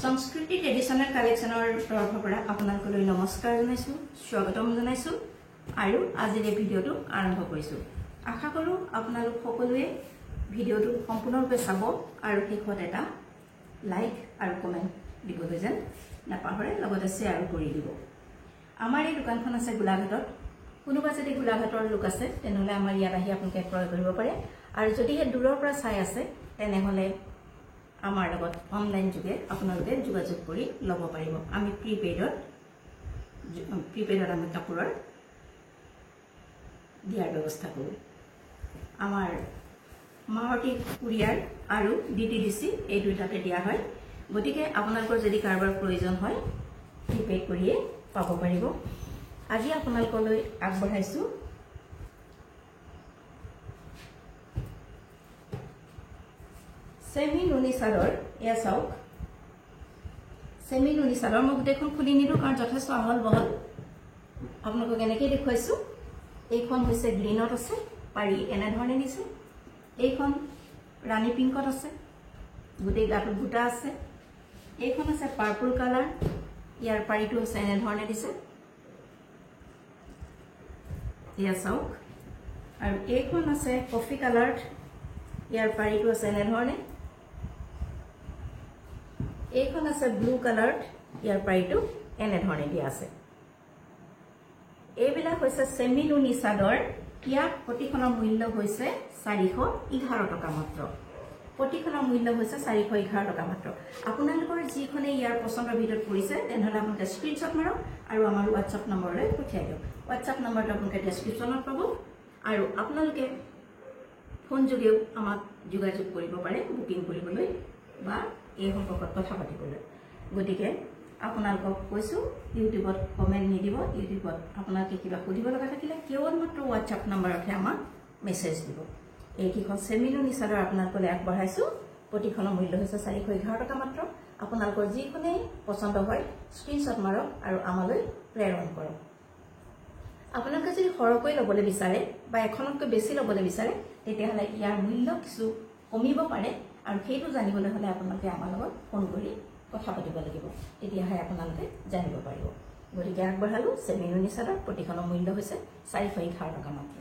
সংস্কৃতি ট্ৰেডিশনেল কালেকশনৰ তৰফৰ পৰা আপোনালোকলৈ নমস্কাৰ জনাইছো স্বাগতম জনাইছো আৰু আজিৰ এই ভিডিওটো আৰম্ভ কৰিছো আশা কৰো আপোনালোক সকলোৱে ভিডিওটো সম্পূৰ্ণৰূপে চাব আৰু শেষত এটা লাইক আৰু কমেন্ট দিবলৈ যেন নাপাহৰে লগতে শেয়াৰ কৰি দিব আমাৰ এই দোকানখন আছে গোলাঘাটত কোনোবা যদি গোলাঘাটৰ লোক আছে তেনেহলে আমাৰ ইয়াত আহি আপোনালোকে ক্ৰয় কৰিব পাৰে আৰু যদি হে দূৰৰ পৰা চাই আছে তেনেহলে আমাৰ লগত অনলাইন যোগে আপোনালোকে যোগাযোগ কৰি লব পাৰিব আমি প্ৰিপেডত আমি কাপোৰৰ দিয়াৰ ব্যৱস্থা কৰো আমাৰ মাহতি কুৰিয়াৰ আৰু ডিটিডিসি এই দুটাতে দিয়া হয় গতিকে আপোনালোকৰ যদি কাৰোবাৰ প্ৰয়োজন হয় প্ৰিপেড কৰিয়ে পাব পাৰিব আজি আপোনালোকলৈ আগবঢ়াইছো सेमी नुनी सादर या चाওক सेमी नुनी सादर মই গোটেইখন খুলি নিদো কাৰণ যথেষ্ট আহল বহল আপোনালোকক কেনেকৈ দেখুৱাইছো এইখন হৈছে গ্ৰীনত আছে পাৰি এনে ধৰণে দিছে এইখন ৰাণী পিংকত আছে গোটেই গাটো বুটা আছে এইখন আছে পাৰ্পল কালাৰ ইয়াৰ পাৰিটো আছে এনে ধৰণে দিছে ইয়া চাওক আৰু এইখন আছে কফি কালাৰ ইয়াৰ পাৰিটো আছে এনে ধৰণে এইখন আছে ব্লু কালাৰ ইয়াৰ পাৰিটো এনে ধৰণে দিয়া আছে এইবিলা হৈছে সেমি নুনি চাদৰ ইয়াৰ প্ৰতিখনৰ মূল্য হৈছে 411 টকা মাত্ৰ প্ৰতিখনৰ মূল্য হৈছে 411 টকা মাত্ৰ আপোনালোকৰ যিখনে ইয়াৰ পছন্দৰ ভিতৰত পৰিছে তেনেহলে আপোনালোকে স্ক্ৰিনশ্বট মাৰক আৰু আমাৰ WhatsApp নম্বৰলৈ পঠিয়াই দিয়ক WhatsApp নম্বৰটো আপোনালোকে ডেসক্ৰিপচনত পাব আৰু আপোনালোকে ফোন যোগেও আমাক যোগাযোগ কৰিব পাৰে বুকিং কৰিবলৈ বা এই সম্পৰ্কত কথা পাতিবলৈ গতিকে আপোনালোকক কৈছো ইউটিউবত কমেন্ট নিদিব ইউটিউবত আপোনালোকে কিবা সুধিব লগা থাকিলে কেৱল মাত্ৰ WhatsApp নম্বৰতে আমাক মেছেজ দিব এই কিখন সেমিনুনি চাদৰ আপোনালোকলৈ আগবঢ়াইছো প্ৰতিখনৰ মূল্য হৈছে 411 টকা মাত্ৰ আপোনালোকৰ যিখনে পছন্দ হয় স্ক্ৰিনশ্বট মাৰক আৰু আমালৈ প্ৰেৰণ কৰক আপোনালোকে যদি সৰকৈ লবলৈ বিচাৰে বা এখনতকৈ বেছি লবলৈ বিচাৰে তেতিয়াহলে ইয়াৰ মূল্য কিছু কমিব পাৰে আৰু সেইটো জানিবলৈ হলে আপোনালোকে আমাৰ লগত ফোন কৰি কথা পাতিব লাগিব তেতিয়াহে আপোনালোকে জানিব পাৰিব গতিকে আগবঢ়ালো সেমিনুনি চাদৰ প্ৰতিখনৰ মূল্য হৈছে 411 টকা মাত্ৰ